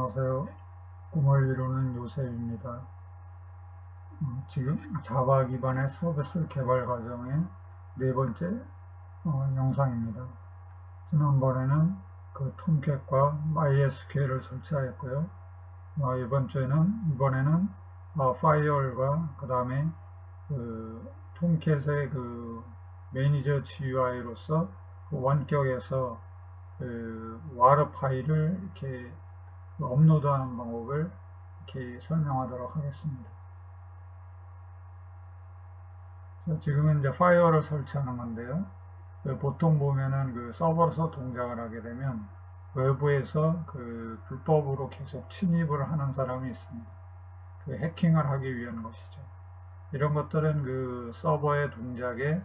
안녕하세요. 꿈을 이루는 요셉입니다. 지금 자바 기반의 서비스 개발 과정의 네 번째 영상입니다. 지난번에는 그 톰캣과 MySQL을 설치하였고요. 이번에는 파이어월과 그 다음에 톰캣의 매니저 GUI로서 원격에서 와르 파일을 이렇게 업로드하는 방법을 이렇게 설명하도록 하겠습니다. 지금은 이제 파이어를 설치하는 건데요. 보통 보면은 서버에서 동작을 하게 되면 외부에서 불법으로 계속 침입을 하는 사람이 있습니다. 해킹을 하기 위한 것이죠. 이런 것들은 서버의 동작에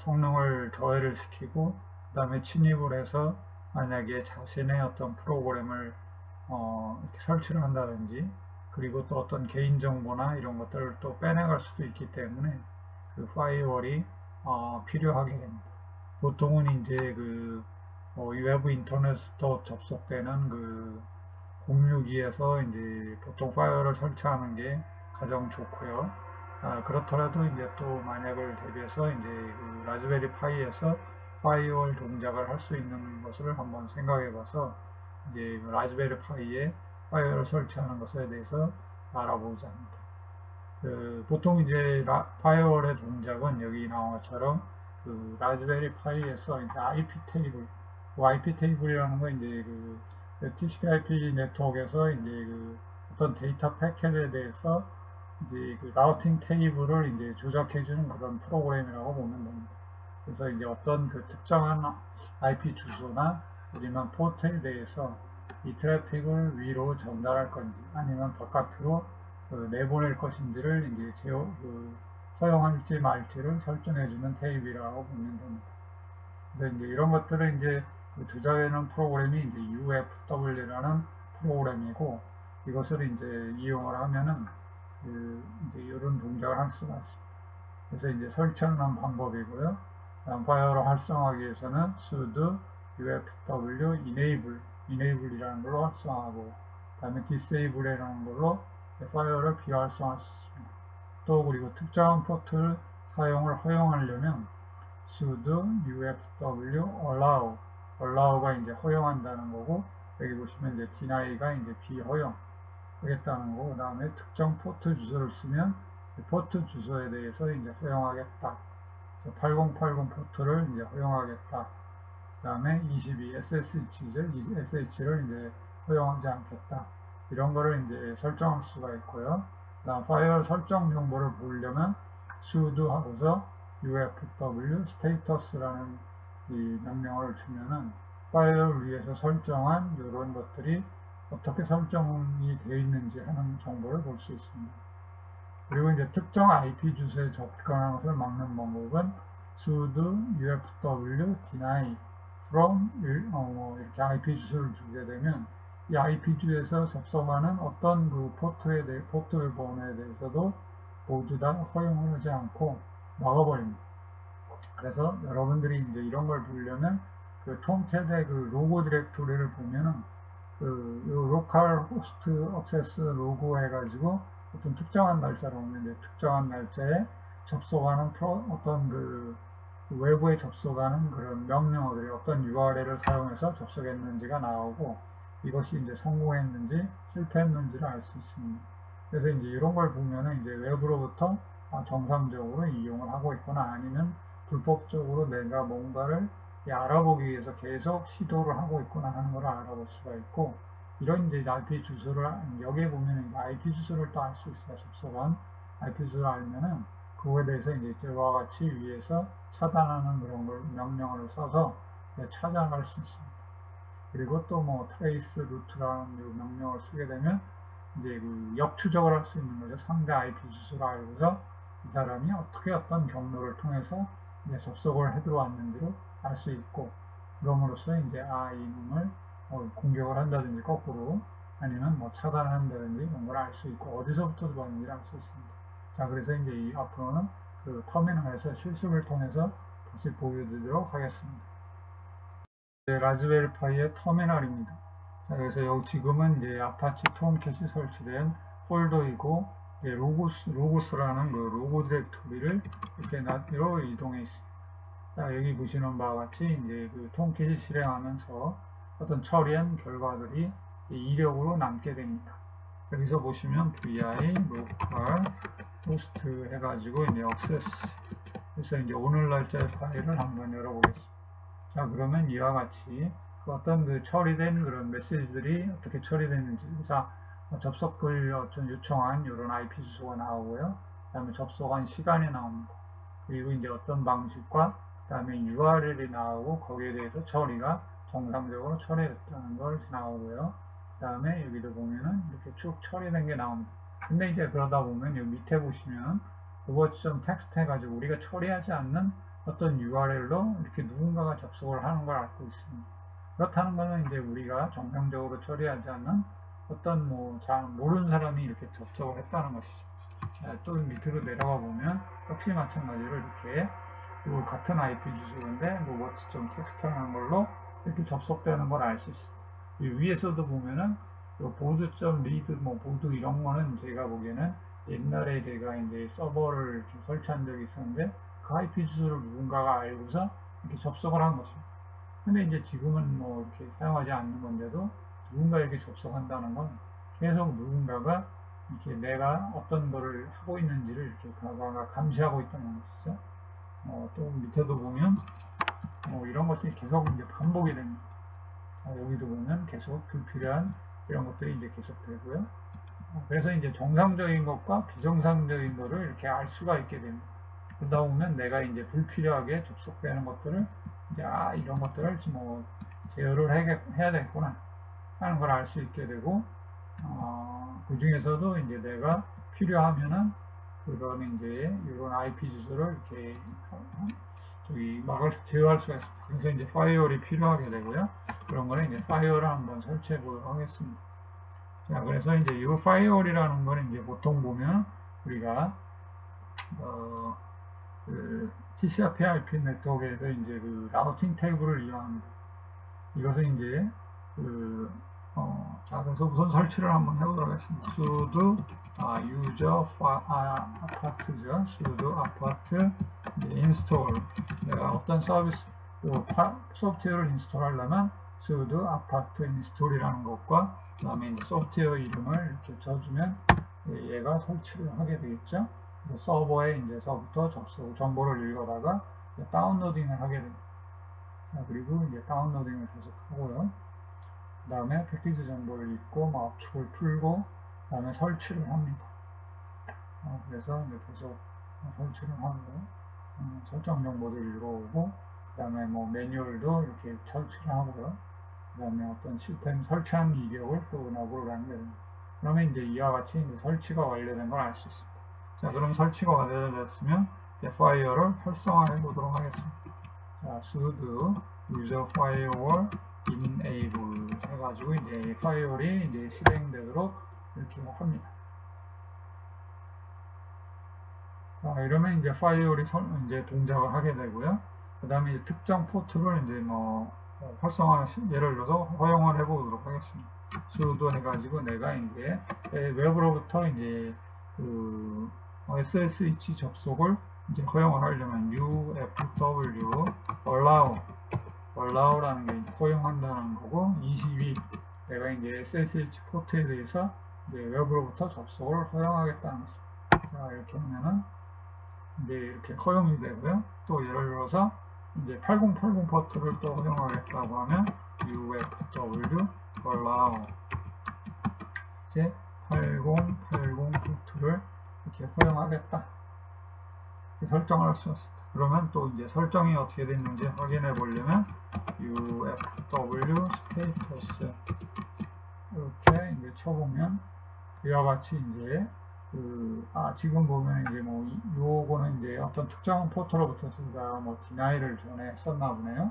성능을 저해를 시키고 그 다음에 침입을 해서 만약에 자신의 어떤 프로그램을 이렇게 설치를 한다든지 그리고 또 어떤 개인정보나 이런 것들을 또 빼내갈 수도 있기 때문에 파이어월이 필요하게 됩니다. 보통은 이제 외부 인터넷부터 접속되는 공유기에서 이제 보통 파이어를 설치하는 게 가장 좋고요. 그렇더라도 이제 또 만약을 대비해서 이제 라즈베리 파이에서 파이어월 동작을 할 수 있는 것을 한번 생각해 봐서 이제 라즈베리 파이에 파이어를 설치하는 것에 대해서 알아보자 합니다. 보통 이제 파이어월의 동작은 여기 나온 것처럼 라즈베리 파이에서 이제 IP 테이블, IP 테이블이라는 건 이제 TCP/IP 네트워크에서 이제 어떤 데이터 패켓에 대해서 이제 라우팅 테이블을 이제 조작해주는 그런 프로그램이라고 보면 됩니다. 그래서 이제 어떤 특정한 IP 주소나 아니면 포트에 대해서 이 트래픽을 위로 전달할 건지 아니면 바깥으로 내보낼 것인지를 이제 허용할지 말지를 설정해주는 테이블이라고 보면 됩니다. 그래서 이제 이런 것들을 이제 조작해놓은 프로그램이 이제 UFW라는 프로그램이고 이것을 이제 이용을 하면은 이제 이런 동작을 할 수가 있습니다. 그래서 이제 설치하는 방법이고요. 파이어를 활성화하기 위해서는 sudo ufw enable이라는 걸로 활성화하고 그 다음에 disable이라는 걸로 파이어를 비활성화할 수 있습니다. 또 그리고 특정한 포트를 사용을 허용하려면 sudo ufw allow가 이제 허용한다는 거고 여기 보시면 이제 deny가 이제 비허용 하겠다는 거고 그 다음에 특정 포트 주소를 쓰면 포트 주소에 대해서 이제 허용하겠다. 8080 포트를 이제 허용하겠다. 그 다음에 22 SSH를 이제 허용하지 않겠다. 이런 거를 이제 설정할 수가 있고요. 그 다음 파이어 설정 정보를 보려면 sudo 하고서 ufw status라는 이 명령어를 주면은 파이어를 위해서 설정한 이런 것들이 어떻게 설정이 되어 있는지 하는 정보를 볼 수 있습니다. 그리고 이제 특정 IP 주소에 접근하는 것을 막는 방법은 sudo ufw deny from 이렇게 IP 주소를 주게 되면 이 IP 주에서 접속하는 어떤 포트 번호에 대해서도 모두 다 허용을 하지 않고 막아버립니다. 그래서 여러분들이 이제 이런 걸 보려면 톰캣의 로고 디렉토리를 보면은 로컬 호스트 액세스 로그 해가지고 어떤 특정한 날짜로 오는데 특정한 날짜에 접속하는 어떤 외부에 접속하는 그런 명령어들이 어떤 URL을 사용해서 접속했는지가 나오고 이것이 이제 성공했는지 실패했는지를 알 수 있습니다. 그래서 이제 이런 걸 보면은 이제 외부로부터 정상적으로 이용을 하고 있거나 아니면 불법적으로 내가 뭔가를 알아보기 위해서 계속 시도를 하고 있구나 하는 걸 알아볼 수가 있고 이런 이제 IP 주소를 여기에 보면 IP 주소를 또 알 수 있어요. 접속한 IP 주소를 알면은 그거에 대해서 이제 이와 같이 위에서 차단하는 그런 걸 명령어를 써서 찾아갈 수 있습니다. 그리고 또 뭐 트레이스 루트라는 명령어를 쓰게 되면 이제 역추적을 할 수 있는 거죠. 상대 IP 주소를 알고서 이 사람이 어떻게 어떤 경로를 통해서 이제 접속을 해 들어왔는지를 알 수 있고 그럼으로써 이제 이놈을 공격을 한다든지 거꾸로 아니면 뭐 차단한다든지 이런 걸 알 수 있고 어디서부터 들어왔는지를 알 수 있습니다. 자, 그래서 이제 이 앞으로는 터미널에서 실습을 통해서 다시 보여드리도록 하겠습니다. 라즈베리 파이의 터미널입니다. 자, 그래서 여기 지금은 이제 아파치 톰캣이 설치된 폴더이고, 이제 로고스라는 그 로고 디렉토리를 이렇게 로 이동해 있습니다. 자, 여기 보시는 바와 같이 이제 그 톰캣이 실행하면서 어떤 처리한 결과들이 이력으로 남게 됩니다. 여기서 보시면 vi local host 해가지고 이제 access 그래서 이제 오늘 날짜의 파일을 한번 열어보겠습니다. 자, 그러면 이와 같이 그 어떤 그 처리된 그런 메시지들이 어떻게 처리됐는지, 자, 접속을 어떤 요청한 이런 IP 주소가 나오고요. 그 다음에 접속한 시간이 나옵니다. 그리고 이제 어떤 방식과 그 다음에 URL이 나오고 거기에 대해서 처리가 정상적으로 처리됐다는 걸 나오고요. 그 다음에 여기도 보면은 이렇게 쭉 처리된 게 나옵니다. 근데 이제 그러다 보면 여기 밑에 보시면 로봇.txt 해가지고 우리가 처리하지 않는 어떤 URL로 이렇게 누군가가 접속을 하는 걸 알고 있습니다. 그렇다는 것은 이제 우리가 정상적으로 처리하지 않는 어떤 뭐 잘 모르는 사람이 이렇게 접속을 했다는 것이죠. 또 밑으로 내려가 보면 역시 마찬가지로 이렇게 같은 IP 주소인데 로봇.txt라는 걸로 이렇게 접속되는 걸 알 수 있습니다. 이 위에서도 보면은 보드.read 뭐 보드 이런 거는 제가 보기에는 옛날에 제가 이제 서버를 이렇게 설치한 적이 있었는데 그 IP 주소를 누군가가 알고서 이렇게 접속을 한 것입니다. 근데 이제 지금은 뭐 이렇게 사용하지 않는 건데도 누군가 이렇게 접속한다는 건 계속 누군가가 이렇게 내가 어떤 거를 하고 있는지를 이렇게 감시하고 있다는 것이죠. 또 밑에도 보면 이런 것들이 계속 이제 반복이 됩니다. 여기도 보면 계속 불필요한 이런 것들이 이제 계속 되고요. 그래서 이제 정상적인 것과 비정상적인 것을 이렇게 알 수가 있게 됩니다. 그러다 보면 내가 이제 불필요하게 접속되는 것들을 이제 이런 것들을 뭐 제어를 해야 되겠구나 하는 걸 알 수 있게 되고 그 중에서도 이제 내가 필요하면은 그런 이제 이런 IP 주소를 이렇게 제어할 수가 있습니다. 그래서 이제 파이어월이 필요하게 되고요. 그런 거는 이제 파이어월을 한번 설치해 보도록 하겠습니다. 자, 그래서 이제 이 파이어월이라는 거는 이제 보통 보면 우리가 그 TCP/IP 네트워크에서 이제 그 라우팅 테이블을 이용합니다. 이것은 이제 자, 그래서 우선 설치를 한번 해보도록 하겠습니다. sudo user apart죠. sudo apart install. 내가 어떤 서비스, 소프트웨어를 인스톨하려면 sudo apart install이라는 것과 그 다음에 소프트웨어 이름을 이렇게 쳐주면 얘가 설치를 하게 되겠죠. 서버에 이제서부터 정보를 읽어다가 다운로딩을 하게 됩니다. 자, 그리고 이제 다운로딩을 계속 하고요. 그 다음에 패키지 정보를 읽고 압축을 풀고 그 다음에 설치를 합니다. 그래서 이제 계속 설치를 하고 설정 정보를 읽어오고 그 다음에 뭐 매뉴얼도 이렇게 설치를 하고요. 그 다음에 어떤 시스템 설치한 이력을 또 너브를 하게 됩니다. 그러면 이제 이와 같이 이제 설치가 완료된 걸 알 수 있습니다. 자, 그럼 설치가 완료됐으면 파이어를 활성화해 보도록 하겠습니다. 자, sudo user firewall enable 해가지고 이제 파이어월이 이제 실행되도록 이렇게 합니다. 자, 이러면 이제 파이어월이 이제 동작을 하게 되고요. 그 다음에 이제 특정 포트를 이제 뭐 활성화, 예를 들어서 허용을 해보도록 하겠습니다. sudo 해가지고 내가 이제 웹으로부터 이제 그 SSH 접속을 이제 허용을 하려면 ufw allow라는 게 허용한다는 거고 22 내가 이제 SSH 포트에 대해서 이제 웹으로부터 접속을 허용하겠다는 것입니다. 자, 이렇게 하면은 이제 이렇게 허용이 되고요. 또 예를 들어서 이제 8080 포트를 또 허용하겠다고 하면 ufw allow 이제 8080 포트를 이렇게 허용하겠다 이렇게 설정을 할 수 있습니다. 그러면 또 이제 설정이 어떻게 됐는지 확인해 보려면 ufw status 이렇게 이제 쳐보면 이와 같이 이제 지금 보면 이제 뭐 요거는 이제 어떤 특정한 포트로부터 제가 뭐 디나이를 전에 했었나 보네요.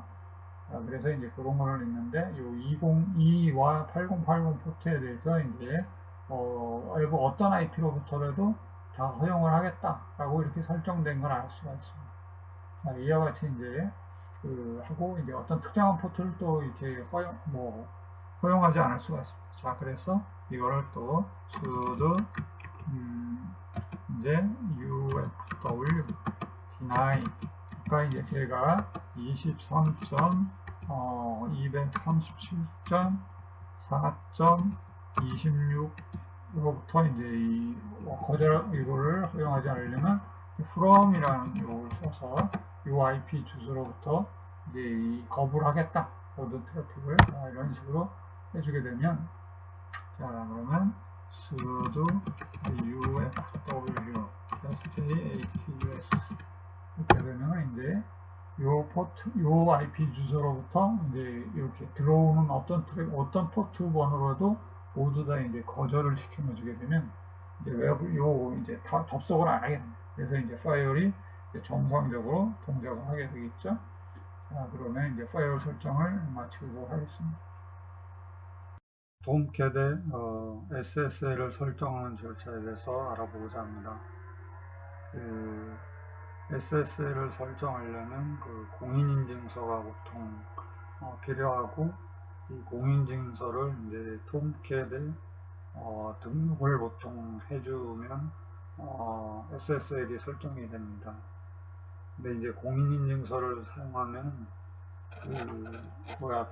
그래서 이제 그런 거를 있는데 요 202와 8080 포트에 대해서 이제 어떤 IP로부터라도 다 허용을 하겠다라고 이렇게 설정된 걸 알 수가 있습니다. 자, 이와 같이 이제 하고 이제 어떤 특정한 포트를 또 이렇게 허용하지 않을 수가 있습니다. 자, 그래서 이거를 또 sudo 이제 ufw deny. 아까 이제 제가 23.217.4.26로부터 이제 이 거절 이거를 허용하지 않으려면 from이라는 요걸 써서 요 IP 주소로부터 이제 이 거부를 하겠다. 모든 트래픽을 이런 식으로 해주게 되면, 자, 그러면 sudo ufw /ats 이렇게 되면 이제 요 포트, 요 IP 주소로부터 이제 이렇게 들어오는 어떤 포트 번호로도 모두 다 이제 거절을 시켜주게 되면 이제 이제 다 접속을 안 하게 됩니다. 그래서 이제 파이어이 정상적으로 동작을 하게 되겠죠. 자, 그러면 이제 파이어 설정을 마치고 하겠습니다. 톰캣의 SSL을 설정하는 절차에 대해서 알아보고자 합니다. SSL을 설정하려면 공인인증서가 보통 필요하고, 이 공인인증서를 이제 톰캣에 등록을 보통 해주면 SSL이 설정이 됩니다. 근데 이제 공인인증서를 사용하면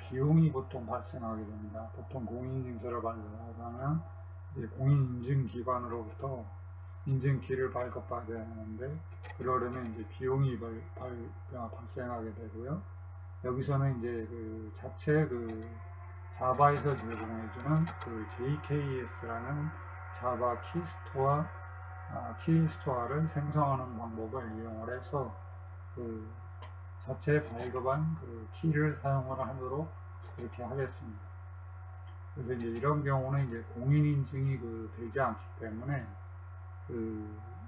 비용이 보통 발생하게 됩니다. 보통 공인인증서를 발급하면 이제 공인인증기관으로부터 인증키를 발급받아야 하는데, 그러려면 이제 비용이 발생하게 되고요. 여기서는 이제 자체 자바에서 제공해주는 JKS라는 자바 키스토어를 생성하는 방법을 이용을 해서 자체 발급한 키를 사용을 하도록 그렇게 하겠습니다. 그래서 이제 이런 경우는 이제 공인인증이 되지 않기 때문에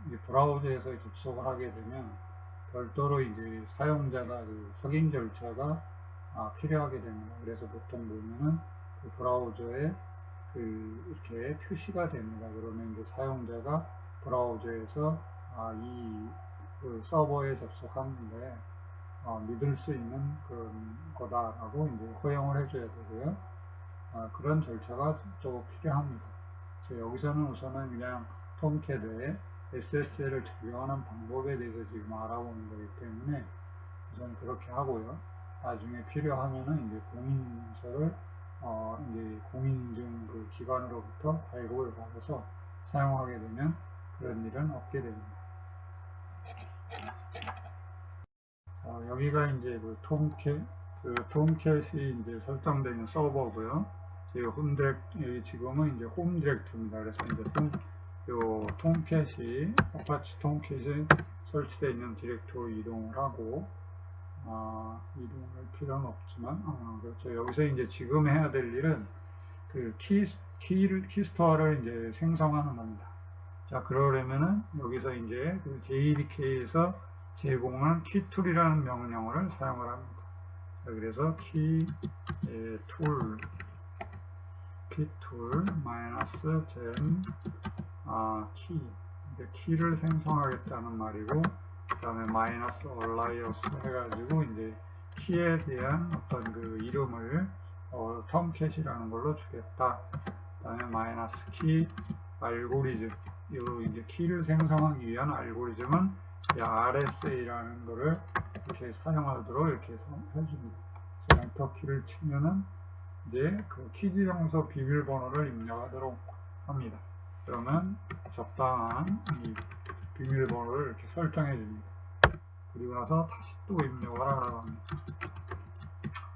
이제 브라우저에서 접속을 하게 되면 별도로 이제 사용자가 확인 절차가 필요하게 됩니다. 그래서 보통 보면은 브라우저에 이렇게 표시가 됩니다. 그러면 이제 사용자가 브라우저에서 이 서버에 접속하는데 믿을 수 있는 그런 거다라고 이제 허용을 해줘야 되고요. 그런 절차가 좀 필요합니다. 여기서는 우선은 그냥 톰캣에 SSL을 적용하는 방법에 대해서 지금 알아보는 거기 때문에 우선 그렇게 하고요. 나중에 필요하면은 이제 공인인증서를 이제 공인인증 기관으로부터 발급을 받아서 사용하게 되면 그런 일은 없게 됩니다. 여기가 이제 톰캣이 이제 설정되는 서버고요. 지금은 이제 홈 디렉토리입니다. 그래서 이제 아파치 톰캣이 설치되어 있는 디렉토리 이동을 하고, 이동할 필요는 없지만, 그렇죠. 여기서 이제 지금 해야 될 일은 키스토어를 이제 생성하는 겁니다. 자, 그러려면은 여기서 이제 JDK에서 제공한 키툴이라는 명령어를 사용을 합니다. 자, 그래서 키툴 마이너스 젠 키를 생성하겠다는 말이고, 그 다음에 마이너스 얼라이어스 해가지고 이제 키에 대한 어떤 이름을 톰캣이라는 걸로 주겠다. 그 다음에 마이너스 키 알고리즘, 이제 키를 생성하기 위한 알고리즘은 RSA라는 거를 이렇게 사용하도록 이렇게 해줍니다. 엔터 키를 치면은 이제 키지정서 비밀번호를 입력하도록 합니다. 그러면 적당한 이 비밀번호를 이렇게 설정해 줍니다. 그리고 나서 다시 또 입력을 하라고 합니다.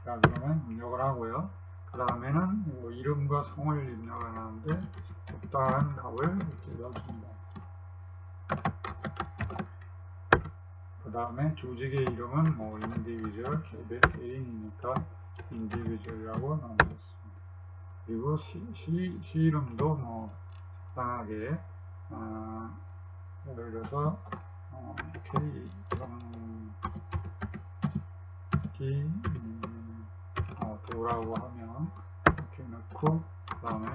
자, 그러면 입력을 하고요. 그 다음에는 이름과 성을 입력을 하는데 적당한 값을 이렇게 넣어줍니다. 그 다음에 조직의 이름은 individual, 개인이니까 individual이라고 넣어주겠습니다. 그리고 시 이름도 적당하게, 예를 들어서 도라고 하면 이렇게 넣고, 그 다음에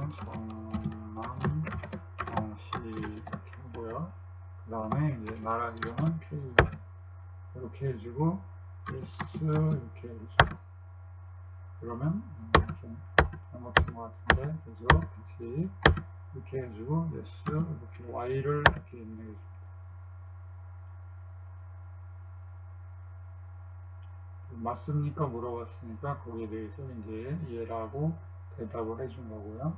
성씨 이렇게 하고요. 그 다음에 이제 나라 이름은 K 이렇게 해주고 yes 이렇게 해주고, 그러면 이렇게 잘못된 것 같은데, 그래서 다시 이렇게 해주고, yes, 이렇게 y를 이렇게 입력해줍니다. 맞습니까? 물어봤으니까 거기에 대해서 이제 이해를 하고 대답을 해준 거고요.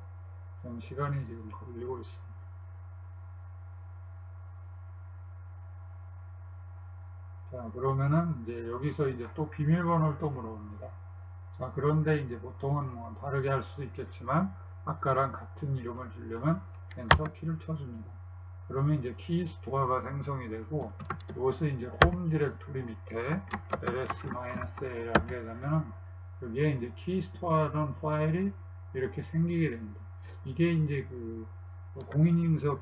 좀 시간이 지금 걸리고 있습니다. 자, 그러면은 이제 여기서 이제 또 비밀번호를 또 물어봅니다. 자, 그런데 이제 보통은 뭐 다르게 할 수도 있겠지만 아까랑 같은 이름을 주려면 엔터 키를 쳐줍니다. 그러면 이제 키 스토어가 생성이 되고 이것을 이제 홈 디렉토리 밑에 ls-a를 하게 되면은 여기에 이제 키 스토어라는 파일이 이렇게 생기게 됩니다. 이게 이제 그 공인인증서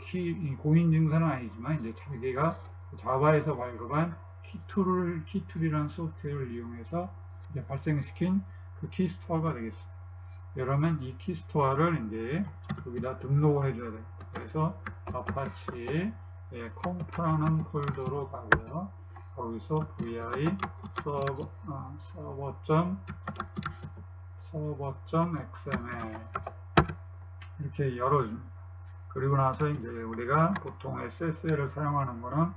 공인인증서는 아니지만 이제 자기가 자바에서 발급한 키툴이라는 소프트웨어를 이용해서 이제 발생시킨 그 키스토어가 되겠습니다. 그러면 이 키스토어를 이제 여기다 등록을 해줘야 돼요. 그래서 아파치 컴프라는 폴더로 가고요. 거기서 vi server.xml 이렇게 열어줍니다. 그리고 나서 이제 우리가 보통 SSL을 사용하는 거는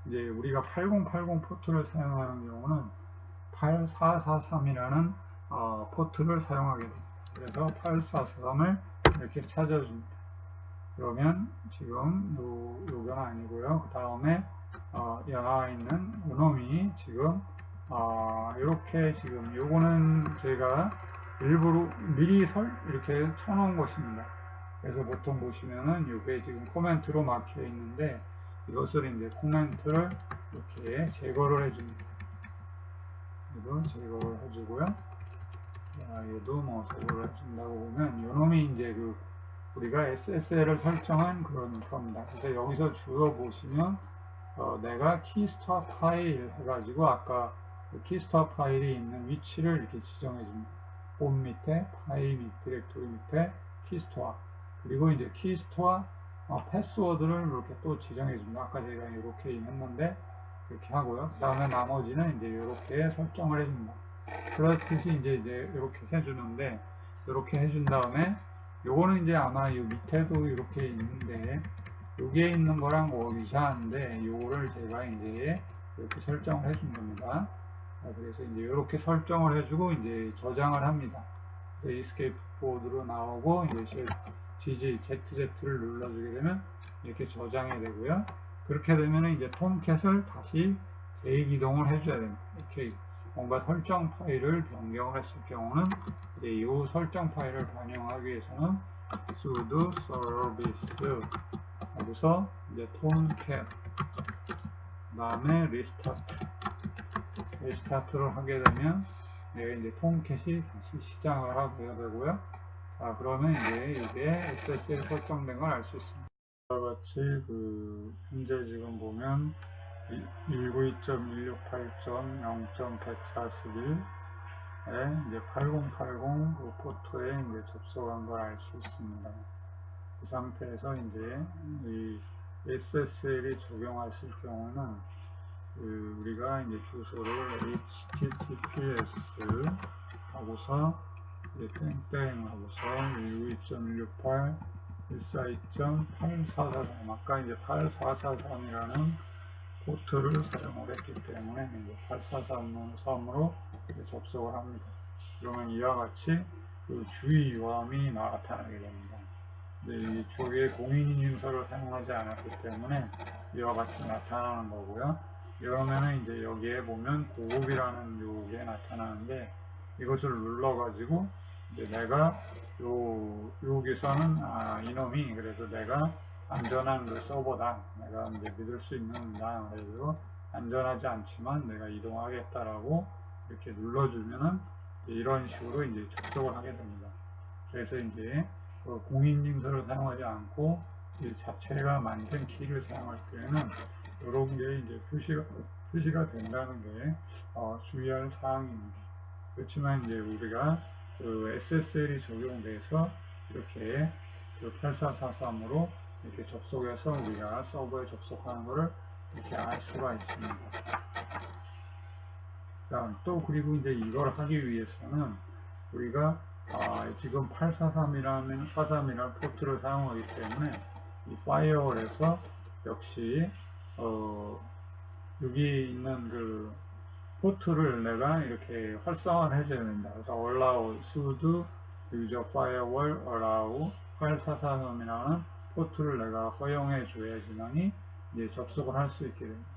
이제 우리가 8080 포트를 사용하는 경우는 8443이라는 포트를 사용하게 됩니다. 그래서 8443을 이렇게 찾아줍니다. 그러면 지금 요건 아니고요. 그 다음에 나와 있는 요놈이 지금 이렇게 지금 요거는 제가 일부러 미리 이렇게 쳐놓은 것입니다. 그래서 보통 보시면은 이게 지금 코멘트로 막혀 있는데 이것을 이제 코멘트를 이렇게 제거를 해줍니다. 이거 제거를 해주고요. 얘도 뭐 제거를 해준다고 보면 요놈이 이제 그 우리가 SSL을 설정한 그런 겁니다. 그래서 여기서 주어 보시면 내가 키스토어 파일 해가지고 아까 그 키스토어 파일이 있는 위치를 이렇게 지정해 줍니다. 홈 밑에 파일 밑 디렉토리 밑에 키스토어 그리고 이제 키스토어 패스워드를 이렇게 또 지정해 줍니다. 아까 제가 이렇게 했는데 이렇게 하고요. 그 다음에 나머지는 이제 이렇게 설정을 해줍니다. 그렇듯이 이제 이렇게 해주는데 이렇게 해준 다음에 요거는 이제 아마 이 밑에도 이렇게 있는데 여기에 있는 거랑 뭐 유사한데 요거를 제가 이제 이렇게 설정을 해준 겁니다. 그래서 이제 이렇게 설정을 해주고 이제 저장을 합니다. 에스케이프 보드로 나오고 이제 ZZ를 눌러주게 되면 이렇게 저장이 되고요. 그렇게 되면 이제 톰캣을 다시 재기동을 해줘야 됩니다. 이렇게 뭔가 설정 파일을 변경을 했을 경우는 이제 이 설정 파일을 반영하기 위해서는 sudo service 여기서 이제 톰캣 다음에 리스타트를 하게 되면 이제 톰캣이 다시 시작을 하게 되고요. 자, 그러면 이제 이게 SSL 설정된 걸 알 수 있습니다. 이와 같이 현재 지금 보면 192.168.0.141에 이제 8080 그 포트에 이제 접속한 걸 알 수 있습니다. 이 상태에서 이제 이 SSL이 적용하실 경우는 우리가 이제 주소를 https 하고서 땡땡 하고서 192.168.142.8443 아까 이제 8443이라는 포트를 사용을 했기 때문에 이제 8443으로 접속을 합니다. 그러면 이와 같이 그 주의 유함이 나타나게 됩니다. 이쪽에 공인인증서를 사용하지 않았기 때문에 이와 같이 나타나는 거고요. 그러면은 이제 여기에 보면 고급이라는 요게 나타나는데 이것을 눌러가지고 이제 내가 여기서는 이놈이 그래서 내가 안전한 그 서버다. 내가 이제 믿을 수 있는다. 그래서 안전하지 않지만 내가 이동하겠다라고 이렇게 눌러주면은 이런 식으로 이제 접속을 하게 됩니다. 그래서 이제 공인인증서를 사용하지 않고 이 자체가 만든 키를 사용할 때에는 이런 게 이제 표시가 된다는 게 주의할 사항입니다. 그렇지만 이제 우리가 SSL이 적용돼서 이렇게 8443으로 이렇게 접속해서 우리가 서버에 접속하는 것을 이렇게 알 수가 있습니다. 자, 또 그리고 이제 이걸 하기 위해서는 우리가 지금 843이라는 43이라는 포트를 사용하기 때문에 이 파이어월에서 역시 여기 있는 그 포트를 내가 이렇게 활성화를 해줘야 된다. 그래서 allow sudo user firewall allow 843이라는 포트를 내가 허용해 줘야지만이 이제 접속을 할 수 있게 됩니다.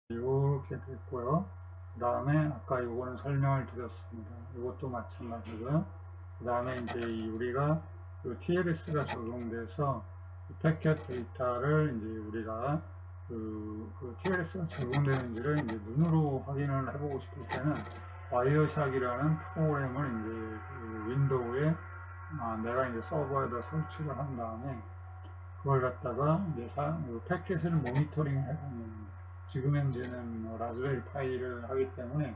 이렇게 됐고요. 그 다음에 아까 요거는 설명을 드렸습니다. 이것도 마찬가지고요. 그 다음에 이제 우리가 TLS가 적용돼서 패켓 데이터를 이제 우리가 그 TLS가 적용되는지를 이제 눈으로 확인을 해보고 싶을 때는 와이어샥이라는 프로그램을 이제 그 윈도우에 내가 이제 서버에다 설치를 한 다음에 그걸 갖다가 이제 패켓을 모니터링 해보는 지금 현재는 라즈베리 파이를 하기 때문에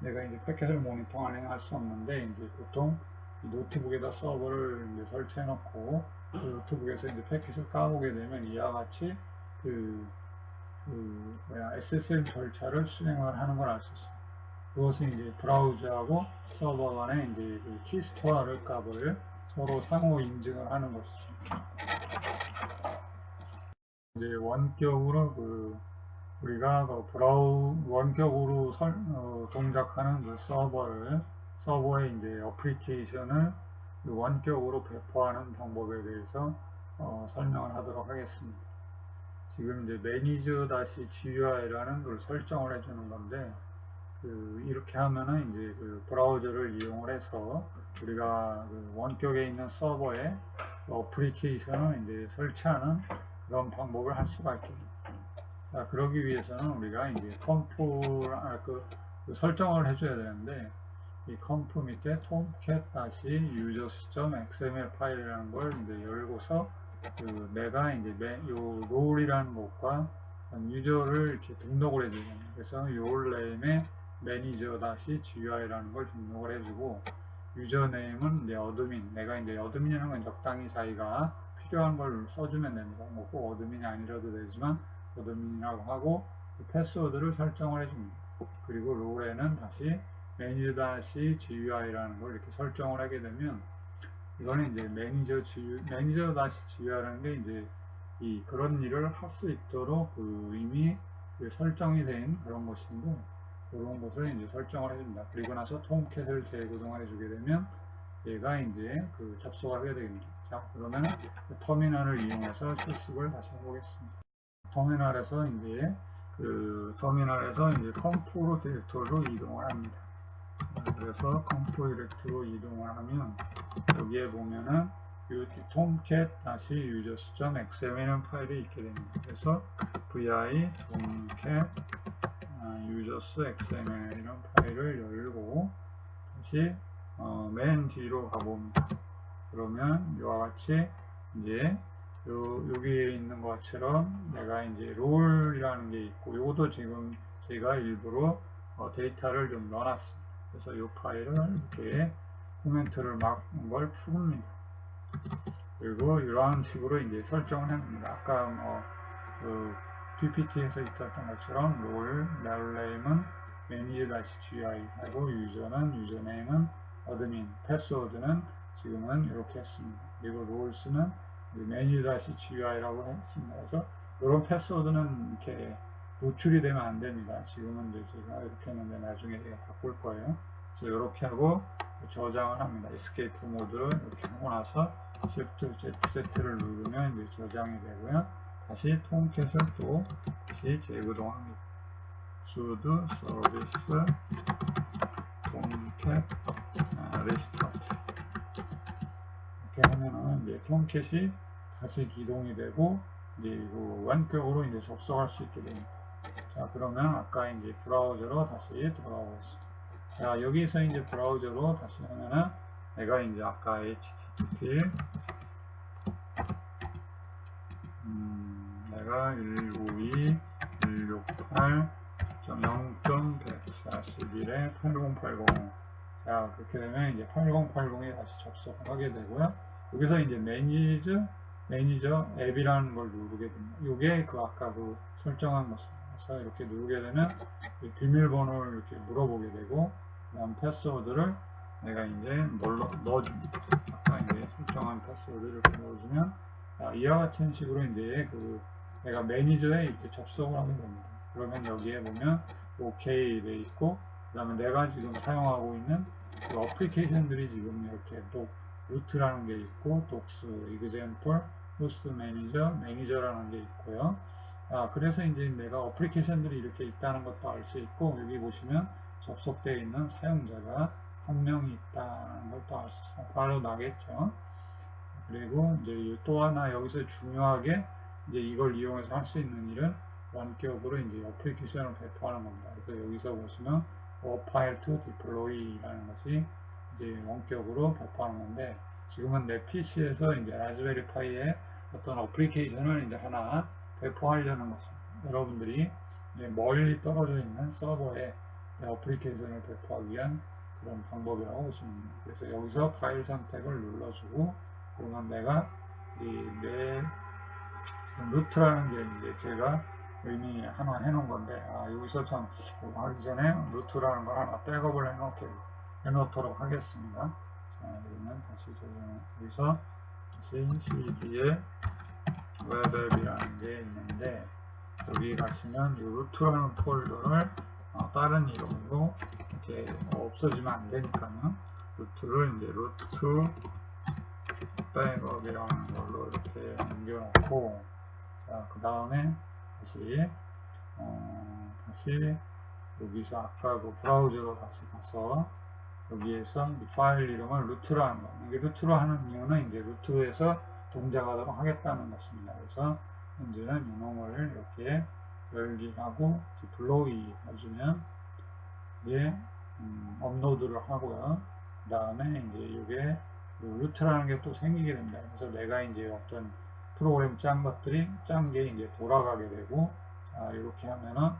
내가 이제 패켓을 모니터링 할 수 없는데 이제 보통 노트북에다 서버를 이제 설치해 놓고 그 노트북에서 이제 패켓을 까보게 되면 이와 같이 SSL 절차를 수행을 하는 걸 알 수 있습니다. 그것은 이제 브라우저하고 서버 간에 이제 그 키스토어를 값을 서로 상호 인증을 하는 것이죠. 이제 원격으로 우리가 원격으로 동작하는 그 서버의 이제 어플리케이션을 원격으로 배포하는 방법에 대해서 설명을 하도록 하겠습니다. 지금 이제 매니저-GUI라는 걸 설정을 해주는 건데, 이렇게 하면은 이제 그 브라우저를 이용을 해서 우리가 원격에 있는 서버에 어플리케이션을 이제 설치하는 그런 방법을 할 수가 있겠습니다. 자, 그러기 위해서는 우리가 이제 설정을 해줘야 되는데, 이 컴프 밑에 tomcat-users.xml 파일이라는 걸 이제 열고서 내가 이제 요 롤이라는 것과 유저를 이렇게 등록을 해줘야 됩니다. 그래서 롤 네임에 manager-gui라는 걸 등록을 해주고, 유저네임은 이제 어드민, 내가 이제 어드민이라는 건 적당히 자기가 필요한 걸 써주면 됩니다. 뭐 꼭 어드민이 아니라도 되지만 어드민이라고 하고 패스워드를 설정을 해줍니다. 그리고 롤에는 다시 manager-gui라는 걸 이렇게 설정을 하게 되면 이거는 이제 manager-gui라는 게 이제 그런 일을 할 수 있도록 이미 설정이 된 그런 것인데 그런 것을 이제 설정을 해줍니다. 그리고 나서 톰캣을 재구동을 해주게 되면 얘가 이제 접속을 하게 됩니다. 자, 그러면 터미널을 이용해서 실습을 다시 해보겠습니다. 터미널에서 이제 컴프 디렉토리로 이동을 합니다. 그래서 컴프 디렉토리로 이동을 하면 여기에 보면은 tomcat-users.xml이라는 파일이 있게 됩니다. 그래서 vi tomcat users.xml이라는 파일을 열고 다시 맨 뒤로 가봅니다. 그러면 이와 같이 이제 여기에 있는 것처럼 내가 이제 롤이라는 게 있고 이것도 지금 제가 일부러 데이터를 좀 넣어놨습니다. 그래서 이 파일을 이렇게 코멘트를 막은 걸 풉니다. 그리고 이러한 식으로 이제 설정을 합니다. 아까 PPT에서 있었던 것처럼 롤 네임은 manager-GUI 하고 유저네임은 어드민, 패스워드는 지금은 이렇게 했습니다. 그리고 롤스는 manager-GUI라고 했습니다. 그래서 이런 패스워드는 이렇게 노출이 되면 안 됩니다. 지금은 이제 제가 이렇게 했는데 나중에 제가 바꿀 거예요. 그래서 이렇게 하고 저장을 합니다. 에스케이프 모드를 이렇게 하고 나서 Shift Z를 누르면 이제 저장이 되고요. 다시 톰캣을 또 다시 재구동합니다. sudo service tomcat restart 이렇게 하면은 이제 톰캣이 다시 기동이 되고 이제 원격으로 이제 접속할 수 있게 됩니다. 자, 그러면 아까 이제 브라우저로 다시 돌아오겠습니다. 자, 여기서 이제 브라우저로 다시 하면은 내가 이제 아까 http 내가 192.0.141-8080 자, 그렇게 되면 이제 8080에 다시 접속하게 되고요. 여기서 이제 매니저 앱이라는 걸 누르게 됩니다. 이게 아까 설정한 것입니다. 그래서 이렇게 누르게 되면 비밀번호를 이렇게 물어보게 되고 그 다음 패스워드를 내가 이제 넣어줍니다. 아까 이제 설정한 패스워드를 이렇게 넣어주면, 이와 같은 식으로 이제 내가 매니저에 이렇게 접속을 하게 됩니다. 그러면 여기에 보면 OK 돼 있고, 그 다음에 내가 지금 사용하고 있는 그 어플리케이션들이 지금 이렇게 또 루트라는 게 있고, 독스, example, 호스트 매니저, 매니저라는 게 있고요. 그래서 이제 내가 어플리케이션들이 이렇게 있다는 것도 알 수 있고, 여기 보시면 접속되어 있는 사용자가 한 명이 있다는 것도 알 수 있어요. 바로 나겠죠. 그리고 이제 또 하나 여기서 중요하게 이제 이걸 이용해서 할 수 있는 일은 원격으로 이제 어플리케이션을 배포하는 겁니다. 그래서 여기서 보시면 file to deploy라는 것이 이제 원격으로 배포하는 건데, 지금은 내 PC에서 이제 라즈베리 파이에 어떤 어플리케이션을 이제 하나 배포하려는 것입니다. 여러분들이 이제 멀리 떨어져 있는 서버에 어플리케이션을 배포하기 위한 그런 방법이라고 보시면 됩니다. 그래서 여기서 파일 선택을 눌러주고, 그러면 내가 내 루트라는 게 이제 제가 이미 하나 해놓은 건데, 여기서 참 하기 전에 루트라는 걸 하나 백업을 해놓도록 하겠습니다. 자, 그러면 다시 여기서 다시 cd에 웹앱이라는 게 있는데, 여기 가시면 이 루트라는 폴더를 다른 이름으로 이렇게 없어지면 안 되니까요. 루트를 이제 루트 백업이라는 걸로 이렇게 옮겨놓고, 자, 그 다음에 다시 여기서 아까 그 브라우저로 다시 가서 여기에서 파일 이름을 루트로 하는 거. 이게 루트로 하는 이유는 이제 루트에서 동작하도록 하겠다는 것입니다. 그래서 현재는 이놈을 이렇게 열기하고 디플로이 해주면 이제 업로드를 하고요. 그 다음에 이제 이게 루트라는 게 또 생기게 됩니다. 그래서 내가 이제 어떤 프로그램 짠 게 이제 돌아가게 되고, 자, 이렇게 하면은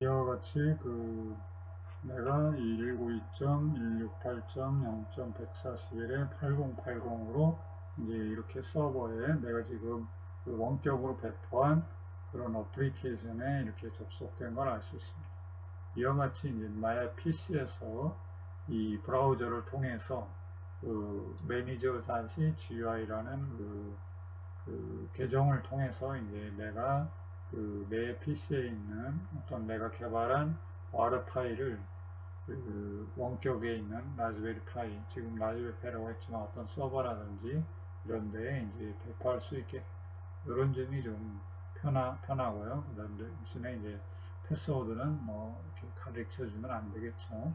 이와 같이 내가 192.168.0.141에 8080으로 이제 이렇게 서버에 내가 지금 원격으로 배포한 그런 어플리케이션에 이렇게 접속된 걸 알 수 있습니다. 이와 같이 이제 나의 PC에서 이 브라우저를 통해서 매니저-GUI라는 계정을 통해서 이제 내가 내 PC에 있는 어떤 내가 개발한 와르 파일을 원격에 있는 라즈베리 파이, 지금 라즈베리 파이라고 했지만 어떤 서버라든지 이런 데에 이제 배포할 수 있게, 이런 점이 좀 편하고요. 그 다음에 대신에 이제 패스워드는 뭐 이렇게 가르쳐 주면 안 되겠죠.